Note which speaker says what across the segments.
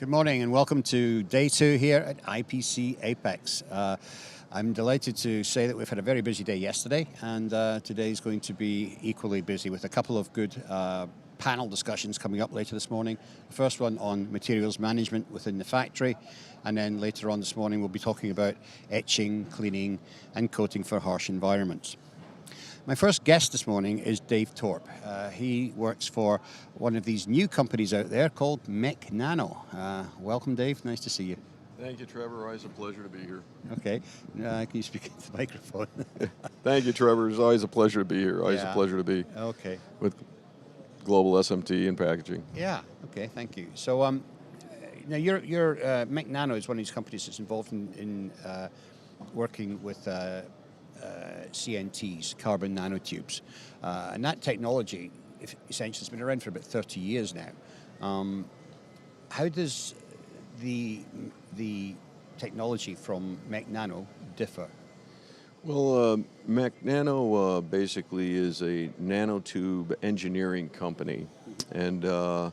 Speaker 1: Good morning and welcome to day 2 here at IPC Apex. I'm delighted to say that we've had a very busy day yesterday, and today is going to be equally busy with a couple of good panel discussions coming up later this morning. The first one on materials management within the factory, and then later on this morning we'll be talking about etching, cleaning and coating for harsh environments. My first guest this morning is Dave Torp. He works for one of these new companies out there called Mech Nano. Welcome, Dave. Nice to see you.
Speaker 2: Thank you, Trevor. Always a pleasure to be here.
Speaker 1: Okay. Can you speak into the microphone?
Speaker 2: Thank you, Trevor. It's always a pleasure to be here. Always a pleasure to be with Global SMT and Packaging.
Speaker 1: Yeah. Okay. Thank you. So, now your Mech Nano is one of these companies that's involved in working with CNTs, carbon nanotubes, and that technology essentially has been around for about 30 years now. How does the technology from Mech Nano differ?
Speaker 2: Well, Mech Nano basically is a nanotube engineering company, and the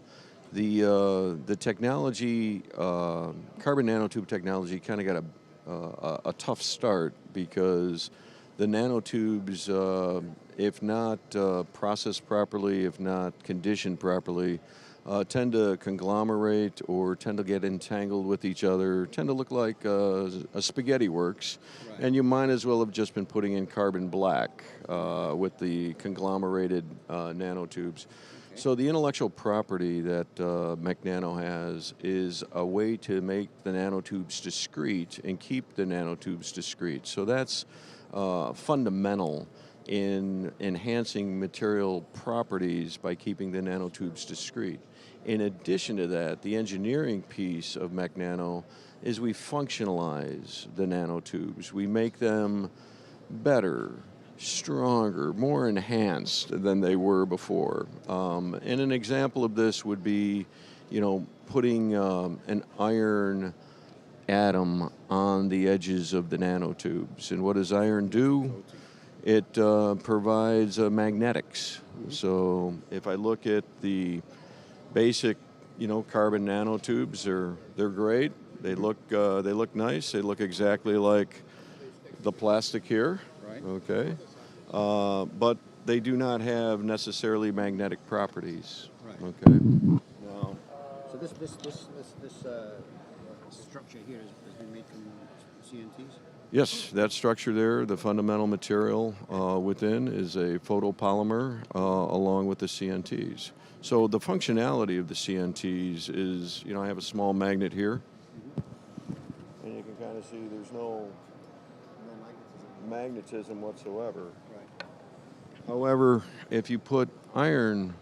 Speaker 2: technology, carbon nanotube technology, kind of got a tough start because the nanotubes, if not processed properly, if not conditioned properly, tend to conglomerate or tend to get entangled with each other, tend to look like a spaghetti works, right. And you might as well have just been putting in carbon black with the conglomerated nanotubes. Okay. So the intellectual property that Mech Nano has is a way to make the nanotubes discrete and keep the nanotubes discrete. So that's fundamental in enhancing material properties by keeping the nanotubes discrete. In addition to that, the engineering piece of Mech Nano is we functionalize the nanotubes. We make them better, stronger, more enhanced than they were before. And an example of this would be, putting an iron atom on the edges of the nanotubes. And what does iron do? It provides magnetics. So if I look at the basic, carbon nanotubes, they're great. They look nice. They look exactly like the plastic here. Right. Okay. But they do not have necessarily magnetic properties. Right. Okay. Now,
Speaker 1: so this structure here has been made from CNTs?
Speaker 2: Yes, that structure there, the fundamental material within is a photopolymer along with the CNTs. So the functionality of the CNTs is, I have a small magnet here, and you can kind of see there's no magnetism whatsoever. Right. However, if you put iron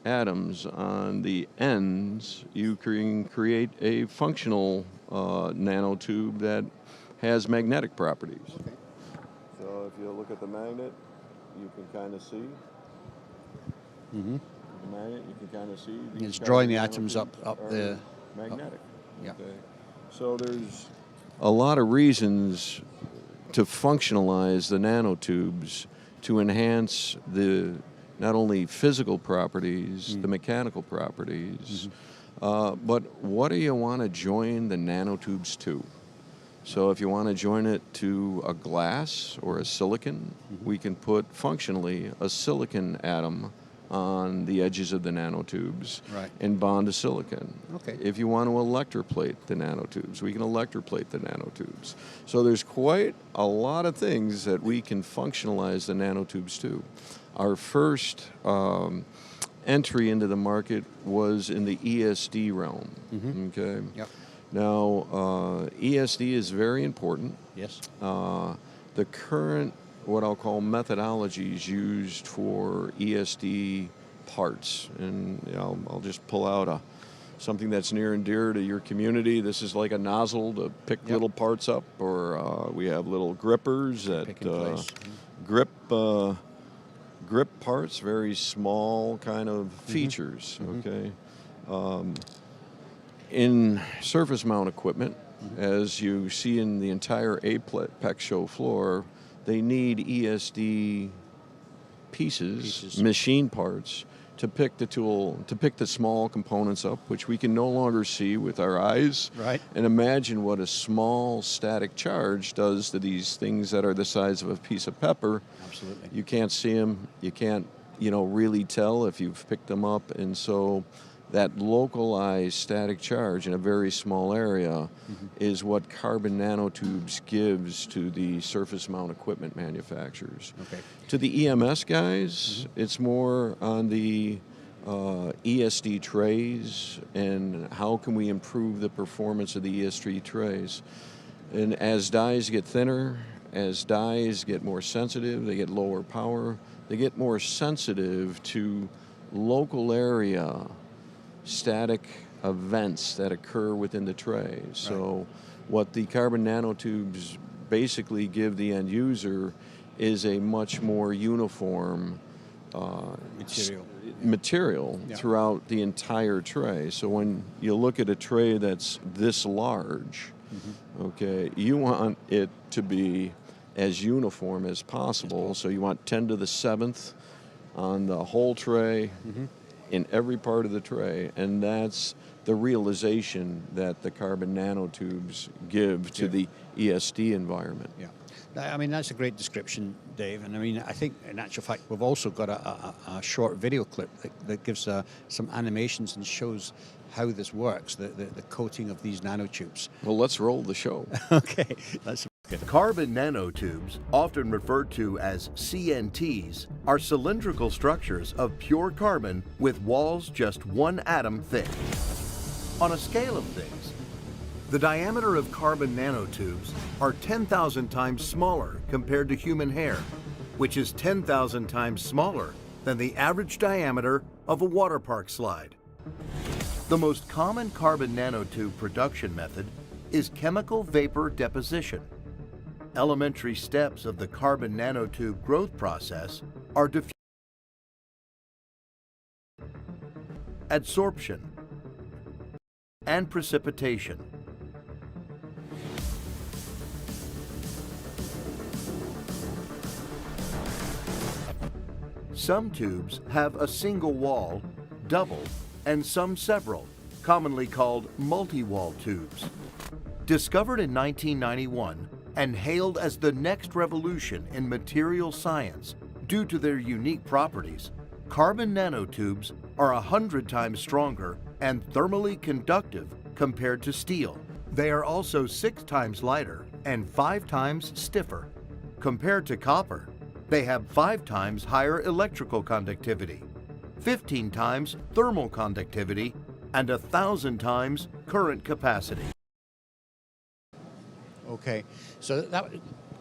Speaker 2: atoms on the ends, you can create a functional nanotube that has magnetic properties. Okay. So if you look at the magnet, you can kind of see. Mm-hmm. The magnet, you can kind of see.
Speaker 1: It's drawing the atoms up the
Speaker 2: magnetic.
Speaker 1: Yeah.
Speaker 2: Okay. So there's a lot of reasons to functionalize the nanotubes to enhance the not only physical properties, the mechanical properties, but what do you want to join the nanotubes to? So if you want to join it to a glass or a silicon, we can put functionally a silicon atom on the edges of the nanotubes, right, and bond to silicon. Okay. If you want to electroplate the nanotubes, we can electroplate the nanotubes. So there's quite a lot of things that we can functionalize the nanotubes to. Our first entry into the market was in the ESD realm. Okay. Yep. Now, ESD is very important. Yes. The current, what I'll call methodologies used for ESD parts, and I'll just pull out something that's near and dear to your community. This is like a nozzle to pick little parts up, or we have little grippers that grip parts, very small kind of features. Okay. In surface mount equipment, as you see in the entire APEX show floor, they need ESD pieces, machine parts, to pick the small components up, which we can no longer see with our eyes.
Speaker 1: Right.
Speaker 2: And imagine what a small static charge does to these things that are the size of a piece of pepper.
Speaker 1: Absolutely.
Speaker 2: You can't see them. You can't, really tell if you've picked them up. And so that localized static charge in a very small area is what carbon nanotubes gives to the surface mount equipment manufacturers.
Speaker 1: Okay.
Speaker 2: To the EMS guys, it's more on the ESD trays and how can we improve the performance of the ESD trays. And as dies get thinner, as dies get more sensitive, they get lower power, they get more sensitive to local area static events that occur within the tray. So what the carbon nanotubes basically give the end user is a much more uniform material throughout the entire tray. So when you look at a tray that's this large, okay, you want it to be as uniform as possible. So you want 10 to the 7th on the whole tray, in every part of the tray, and that's the realization that the carbon nanotubes give to the ESD environment.
Speaker 1: Yeah. I mean, that's a great description, Dave. And I mean, I think in actual fact, we've also got a short video clip that gives some animations and shows how this works, the coating of these nanotubes.
Speaker 2: Well, let's roll the show.
Speaker 1: Okay. That's good.
Speaker 3: Carbon nanotubes, often referred to as CNTs, are cylindrical structures of pure carbon with walls just 1 atom thick. On a scale of things, the diameter of carbon nanotubes are 10,000 times smaller compared to human hair, which is 10,000 times smaller than the average diameter of a water park slide. The most common carbon nanotube production method is chemical vapor deposition. Elementary steps of the carbon nanotube growth process are diffusion, adsorption, and precipitation. Some tubes have a single wall, double, and some several, commonly called multi-wall tubes. Discovered in 1991 and hailed as the next revolution in material science due to their unique properties, carbon nanotubes are 100 times stronger and thermally conductive compared to steel. They are also 6 times lighter and 5 times stiffer. Compared to copper, they have 5 times higher electrical conductivity, 15 times thermal conductivity, and 1,000 times current capacity.
Speaker 1: Okay, so that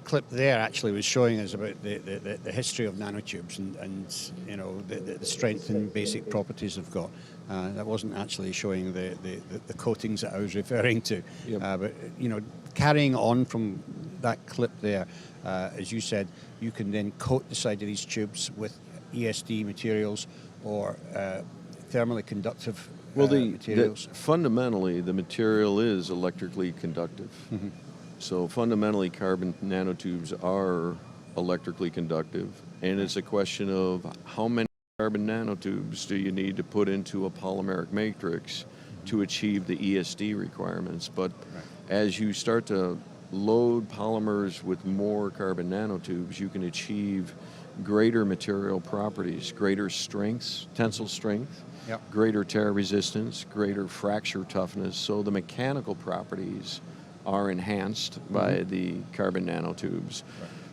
Speaker 1: clip there actually was showing us about the history of nanotubes and you know the strength and basic properties they've got. That wasn't actually showing the coatings that I was referring to.
Speaker 2: Yep.
Speaker 1: But you know, carrying on from that clip there, as you said, you can then coat the side of these tubes with ESD materials or thermally conductive materials.
Speaker 2: Fundamentally, the material is electrically conductive. So fundamentally, carbon nanotubes are electrically conductive, and it's a question of how many carbon nanotubes do you need to put into a polymeric matrix to achieve the ESD requirements. But as you start to load polymers with more carbon nanotubes, you can achieve greater material properties, greater strengths, tensile strength, greater tear resistance, greater fracture toughness. So the mechanical properties are enhanced by the carbon nanotubes.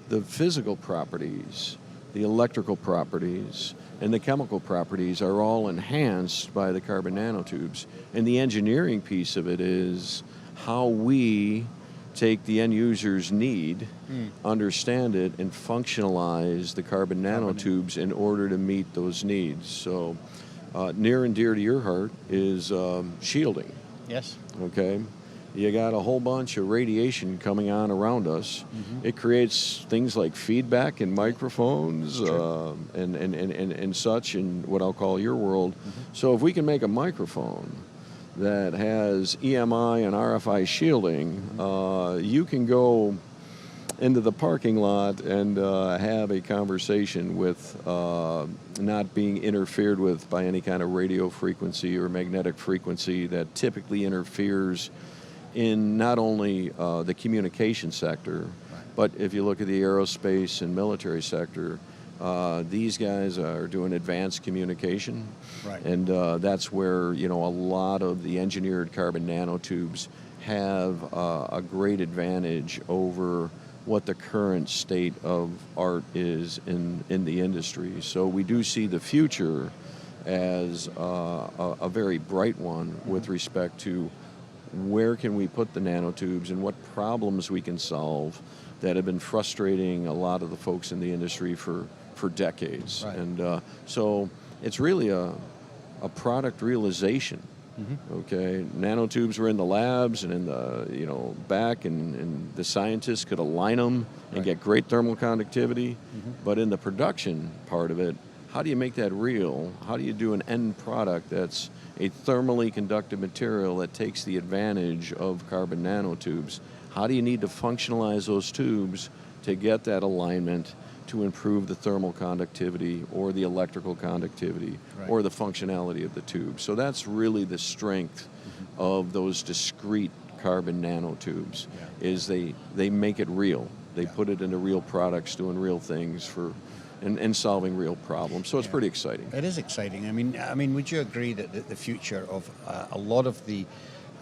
Speaker 2: The physical properties, the electrical properties, and the chemical properties are all enhanced by the carbon nanotubes. And the engineering piece of it is how we take the end user's need, understand it, and functionalize the carbon nanotubes in order to meet those needs. So near and dear to your heart is shielding.
Speaker 1: Yes.
Speaker 2: Okay. You got a whole bunch of radiation coming on around us. It creates things like feedback in microphones and such in what I'll call your world. So if we can make a microphone that has EMI and RFI shielding, you can go into the parking lot and have a conversation with not being interfered with by any kind of radio frequency or magnetic frequency that typically interferes in not only the communication sector, but if you look at the aerospace and military sector, these guys are doing advanced communication, and that's where a lot of the engineered carbon nanotubes have a great advantage over what the current state of art is in the industry. So we do see the future as a very bright one with respect to where can we put the nanotubes and what problems we can solve that have been frustrating a lot of the folks in the industry for decades. And so it's really a product realization. Okay, nanotubes were in the labs and in the back, and the scientists could align them and get great thermal conductivity. But in the production part of it, how do you make that real? How do you do an end product that's a thermally conductive material that takes the advantage of carbon nanotubes? How do you need to functionalize those tubes to get that alignment to improve the thermal conductivity or the electrical conductivity or the functionality of the tube? So that's really the strength of those discrete carbon nanotubes, is they make it real. They put it into real products doing real things and solving real problems. So it's pretty exciting.
Speaker 1: It is exciting. I mean, would you agree that the future of a lot of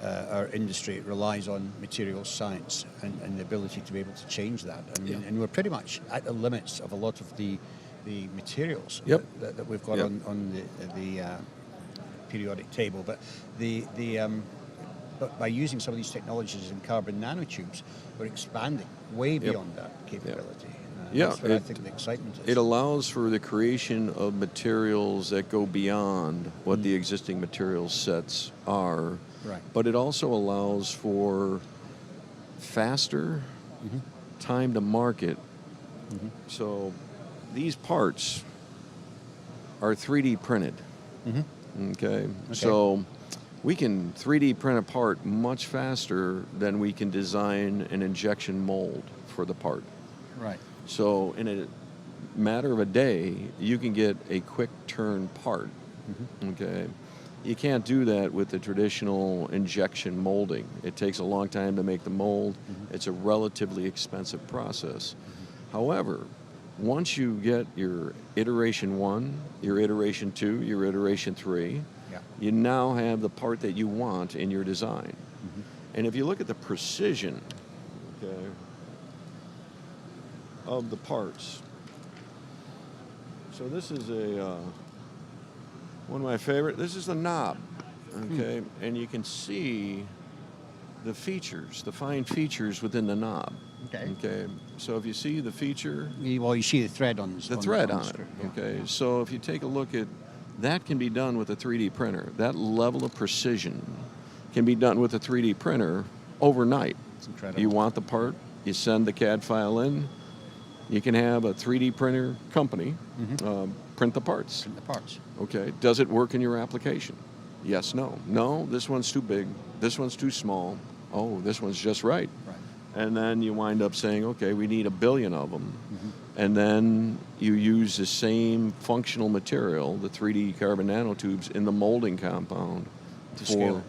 Speaker 1: our industry relies on materials science and the ability to be able to change that? And we're pretty much at the limits of a lot of the materials that we've got on the periodic table. But but by using some of these technologies in carbon nanotubes, we're expanding way beyond that capability. That's what I think the excitement is.
Speaker 2: It allows for the creation of materials that go beyond what the existing material sets are. But it also allows for faster time to market. So these parts are 3D printed. Okay? So we can 3D print a part much faster than we can design an injection mold for the part. So in a matter of a day, you can get a quick turn part. Okay? You can't do that with the traditional injection molding. It takes a long time to make the mold. It's a relatively expensive process. However, once you get your iteration 1, your iteration 2, your iteration 3, you now have the part that you want in your design. And if you look at the precision, of the parts. So this is one of my favorite. This is the knob, okay? And you can see the features, the fine features within the knob. Okay. So if you see the feature,
Speaker 1: you see the thread on
Speaker 2: the thread on it. Okay. So if you take a look at that, can be done with a 3D printer. That level of precision can be done with a 3D printer overnight.
Speaker 1: It's incredible.
Speaker 2: You want the part, you send the CAD file in. You can have a 3D printer company print the parts. Okay. Does it work in your application? Yes, no. No, this one's too big. This one's too small. Oh, this one's just right. And then you wind up saying, okay, we need 1 billion of them. And then you use the same functional material, the 3D carbon nanotubes, in the molding compound.
Speaker 1: To scale.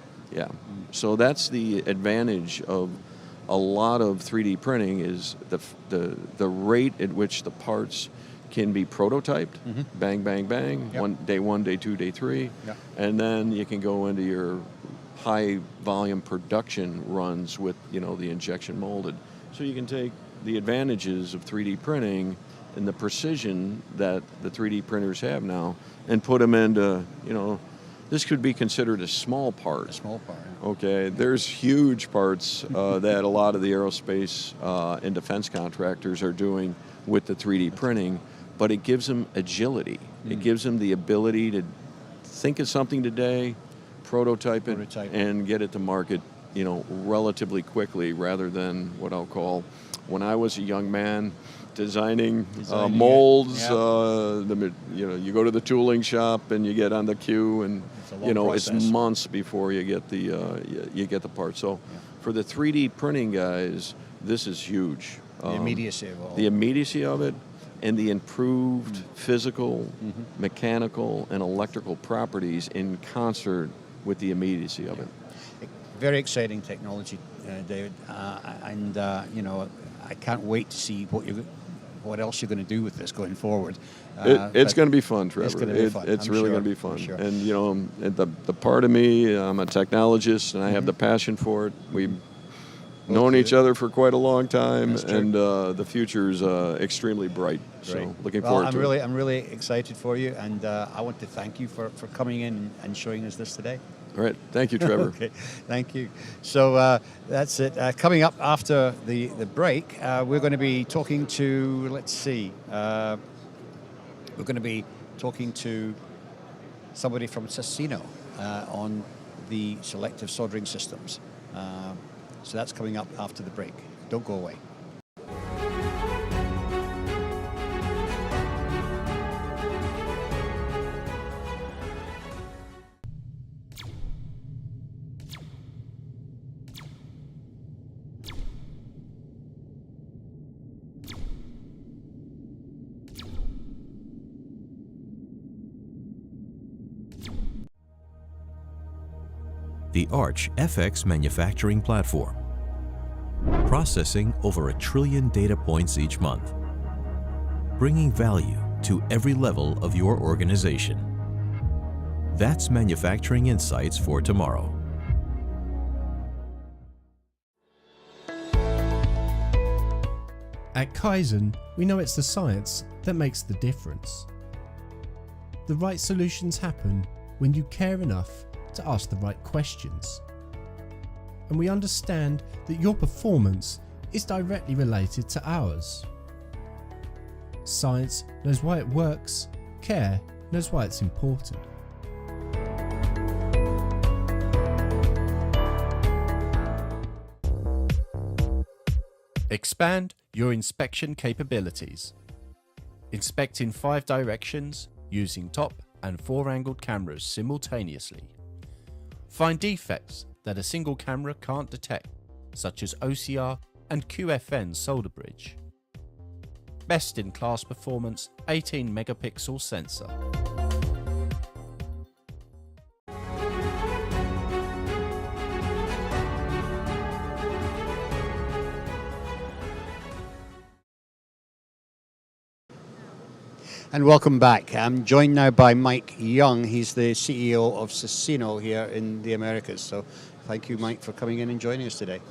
Speaker 2: So that's the advantage of a lot of 3D printing, is the rate at which the parts can be prototyped, bang, bang, bang, day 1, day 2, day 3, and then you can go into your high volume production runs with the injection molded. So you can take the advantages of 3D printing and the precision that the 3D printers have now and put them into, this could be considered a small part.
Speaker 1: A small part.
Speaker 2: Okay, there's huge parts that a lot of the aerospace and defense contractors are doing with the 3D printing, but it gives them agility. It gives them the ability to think of something today, prototype it, and get it to market, relatively quickly, rather than what I'll call, when I was a young man, designing molds. You go to the tooling shop and you get on the queue, and it's months before you get the part. So for the 3D printing guys, this is huge.
Speaker 1: The immediacy of all.
Speaker 2: The immediacy of it, and the improved physical, mechanical, and electrical properties in concert with the immediacy of it.
Speaker 1: Very exciting technology, David, and you know, I can't wait to see what else you're going to do with this going forward.
Speaker 2: It's going to be fun, Trevor.
Speaker 1: It's going to be fun.
Speaker 2: It's
Speaker 1: I'm
Speaker 2: really
Speaker 1: sure,
Speaker 2: going to be fun.
Speaker 1: Sure.
Speaker 2: And you know, the part of me, I'm a technologist, and I have the passion for it. We've known each other for quite a long time, and the future is extremely bright. So looking forward to it.
Speaker 1: I'm really excited for you, and I want to thank you for coming in and showing us this today.
Speaker 2: All right. Thank you, Trevor.
Speaker 1: Okay, thank you. So that's it. Coming up after the break, we're going to be talking to, let's see, we're going to be talking to somebody from Cicino on the selective soldering systems. So that's coming up after the break. Don't go away.
Speaker 4: The Arch FX manufacturing platform, processing over 1 trillion data points each month, bringing value to every level of your organization. That's manufacturing insights for tomorrow.
Speaker 5: At Kaizen, we know it's the science that makes the difference. The right solutions happen when you care enough to ask the right questions. And we understand that your performance is directly related to ours. Science knows why it works, care knows why it's important. Expand your inspection capabilities. Inspect in 5 directions using top and 4-angled cameras simultaneously. Find defects that a single camera can't detect, such as OCR and QFN solder bridge. Best in class performance 18 megapixel sensor.
Speaker 1: And welcome back. I'm joined now by Mike Young. He's the CEO of Cicino here in the Americas. So thank you, Mike, for coming in and joining us today.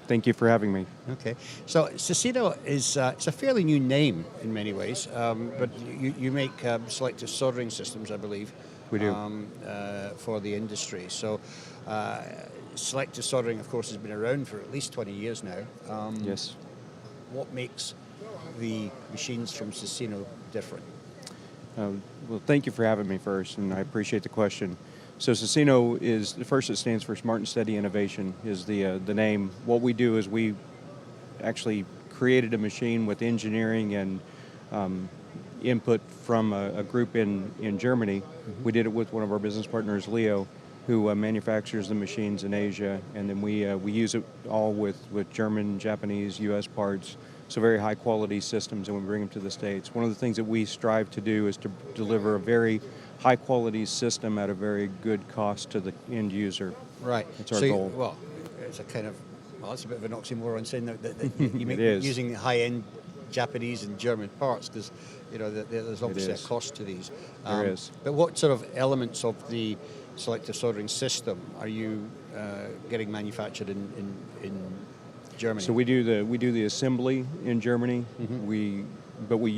Speaker 6: Thank you for having me.
Speaker 1: Okay. So Cicino is it's a fairly new name in many ways, but you make selective soldering systems, I believe.
Speaker 6: We do.
Speaker 1: For the industry. So selective soldering, of course, has been around for at least 20 years now.
Speaker 6: Yes.
Speaker 1: What makes the machines from Cicino different?
Speaker 6: Well, thank you for having me first, and I appreciate the question. So Cicino is, the first, it stands for Smart and Steady Innovation, is the name. What we do is we actually created a machine with engineering and input from a group in Germany. Mm-hmm. We did it with one of our business partners, Leo, who manufactures the machines in Asia, and then we use it all with German, Japanese, U.S. parts. So very high quality systems, and we bring them to the States. One of the things that we strive to do is to deliver a very high quality system at a very good cost to the end user.
Speaker 1: Right.
Speaker 6: That's our goal.
Speaker 1: Well, it's a kind of, it's a bit of an oxymoron saying that you make
Speaker 6: is.
Speaker 1: using high-end Japanese and German parts, because there's obviously a cost to these.
Speaker 6: There is.
Speaker 1: But what sort of elements of the selective soldering system are you getting manufactured in Germany?
Speaker 6: So we do the assembly in Germany.
Speaker 1: Mm-hmm.
Speaker 6: We're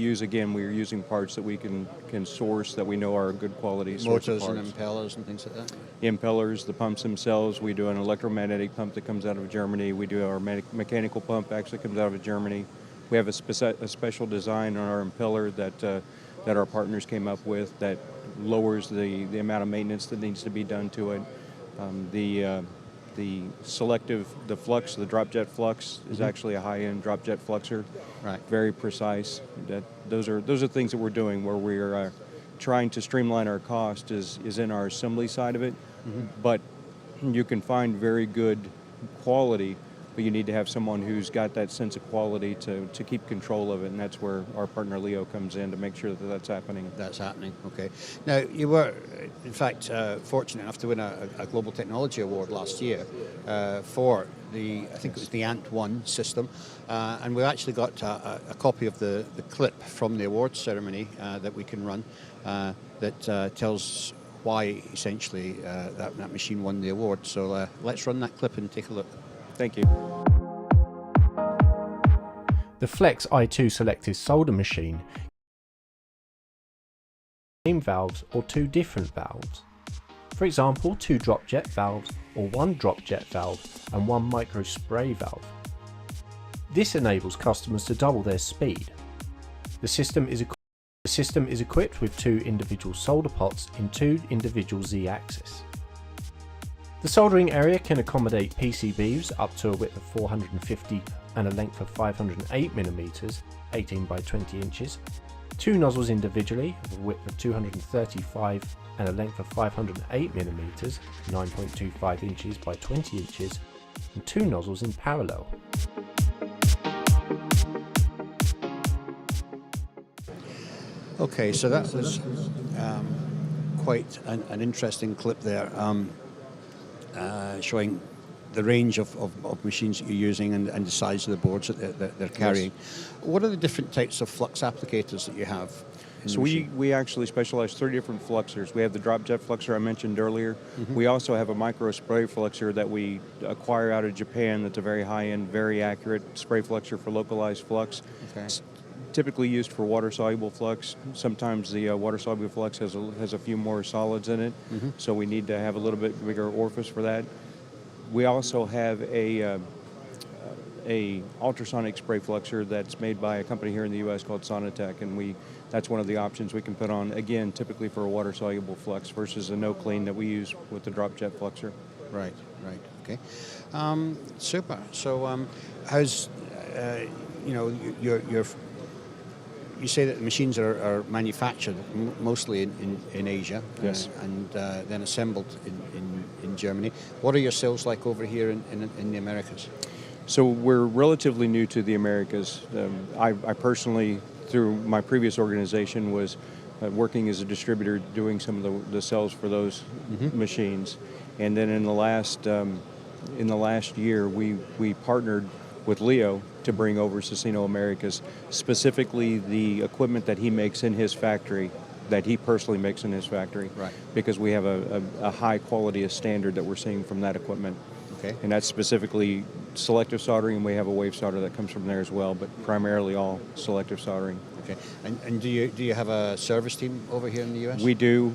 Speaker 6: using parts that we can source that we know are good quality.
Speaker 1: Motors and impellers and things like that?
Speaker 6: Impellers, the pumps themselves. We do an electromagnetic pump that comes out of Germany. We do our mechanical pump actually comes out of Germany. We have a special design on our impeller that our partners came up with that lowers the amount of maintenance that needs to be done to it. The flux, the drop jet flux, is actually a high-end drop jet fluxer.
Speaker 1: Right.
Speaker 6: Very precise. Those are things that we're doing where we're trying to streamline our cost is in our assembly side of it. Mm-hmm. But you can find very good quality but you need to have someone who's got that sense of quality to keep control of it, and that's where our partner Leo comes in to make sure that that's happening.
Speaker 1: That's happening, okay. Now, you were, in fact, fortunate enough to win a Global Technology Award last year for I think it was the ANT1 system, and we've actually got a copy of the clip from the awards ceremony that we can run that tells why, essentially, that machine won the award. So let's run that clip and take a look.
Speaker 6: Thank you.
Speaker 5: The Flex i2 selective solder machine same valves or two different valves. For example, two drop jet valves or one drop jet valve and one micro spray valve. This enables customers to double their speed. The system is equipped with two individual solder pots in two individual Z-axis. The soldering area can accommodate PCBs up to a width of 450 and a length of 508mm, 18 by 20 inches, two nozzles individually of a width of 235 and a length of 508mm, 9.25 inches by 20 inches, and two nozzles in parallel.
Speaker 1: Okay, so that was quite an interesting clip there, showing the range of machines that you're using and the size of the boards that they're carrying. Yes. What are the different types of flux applicators that you have?
Speaker 6: So we actually specialize 3 different fluxers. We have the drop jet fluxer I mentioned earlier. Mm-hmm. We also have a micro spray fluxer that we acquire out of Japan that's a very high-end, very accurate spray fluxer for localized flux. Okay. It's typically used for water-soluble flux. Sometimes the water-soluble flux has a few more solids in it, mm-hmm. so we need to have a little bit bigger orifice for that. We also have a ultrasonic spray fluxer that's made by a company here in the U.S. called Sonatec, and that's one of the options we can put on, again, typically for a water-soluble flux versus a no-clean that we use with the drop jet fluxer.
Speaker 1: Right, okay. Super. So how's, you say that the machines are manufactured mostly in Asia,
Speaker 6: yes,
Speaker 1: and then assembled in Germany. What are your sales like over here in the Americas?
Speaker 6: So we're relatively new to the Americas. I personally, through my previous organization, was working as a distributor doing some of the sales for those mm-hmm. machines. And then in the last year, we partnered with Leo to bring over Cicino Americas, specifically the equipment that he makes in his factory, that he personally makes in his factory,
Speaker 1: right? Because
Speaker 6: we have a high quality of standard that we're seeing from that equipment.
Speaker 1: Okay.
Speaker 6: And that's specifically selective soldering, and we have a wave solder that comes from there as well, but primarily all selective soldering.
Speaker 1: Okay. And do you have a service team over here in the U.S.?
Speaker 6: We do.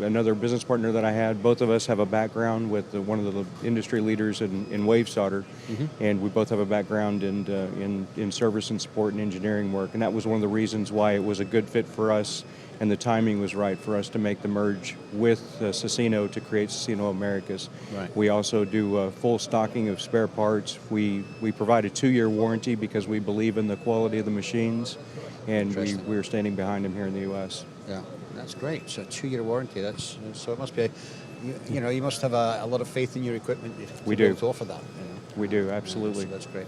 Speaker 6: Another business partner that I had, both of us have a background with one of the industry leaders in wave solder, mm-hmm. and we both have a background in service and support and engineering work, and that was one of the reasons why it was a good fit for us, and the timing was right for us to make the merge with Cicino to create Cicino Americas.
Speaker 1: Right.
Speaker 6: We also do full stocking of spare parts. We provide a 2-year warranty because we believe in the quality of the machines, and we're standing behind them here in the U.S.
Speaker 1: Yeah, that's great. So a 2-year warranty. So it must be, you must have a lot of faith in your equipment to be able to offer that.
Speaker 6: We do, absolutely.
Speaker 1: Yeah, so that's great.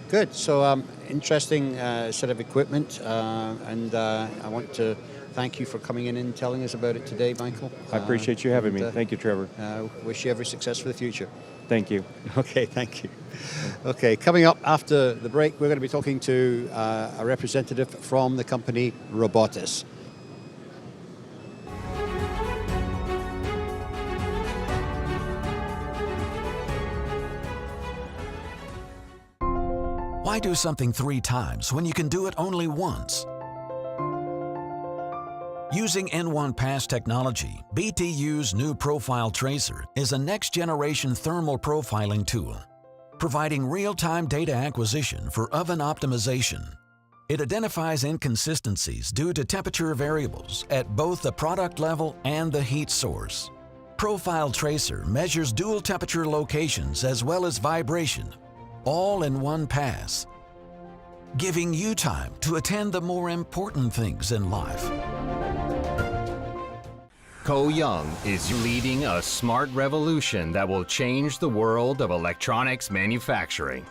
Speaker 1: Good. So interesting set of equipment, and I want to thank you for coming in and telling us about it today, Michael.
Speaker 6: I appreciate you having me. Thank you, Trevor.
Speaker 1: Wish you every success for the future.
Speaker 6: Thank you.
Speaker 1: Okay, thank you. Okay, coming up after the break, we're going to be talking to a representative from the company Robotis.
Speaker 7: Why do something 3 times when you can do it only once? Using N1 Pass technology, BTU's new Profile Tracer is a next-generation thermal profiling tool, providing real-time data acquisition for oven optimization. It identifies inconsistencies due to temperature variables at both the product level and the heat source. Profile Tracer measures dual temperature locations as well as vibration, all in one pass, giving you time to attend the more important things in life.
Speaker 8: Ko Young is leading a smart revolution that will change the world of electronics manufacturing.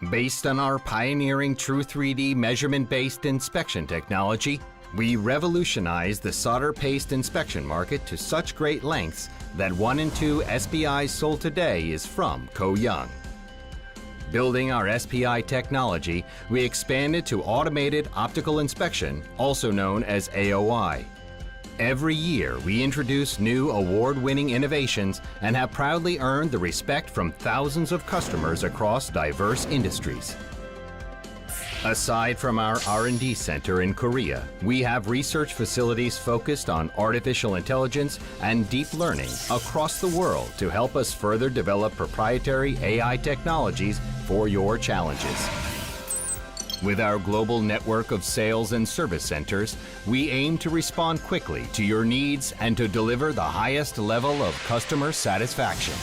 Speaker 8: Based on our pioneering True 3D measurement-based inspection technology, we revolutionize the solder paste inspection market to such great lengths that 1 in 2 SPIs sold today is from Ko Young. Building our SPI technology, we expanded to automated optical inspection, also known as AOI. Every year, we introduce new award-winning innovations and have proudly earned the respect from thousands of customers across diverse industries. Aside from our R&D center in Korea, we have research facilities focused on artificial intelligence and deep learning across the world to help us further develop proprietary AI technologies for your challenges. With our global network of sales and service centers, we aim to respond quickly to your needs and to deliver the highest level of customer satisfaction.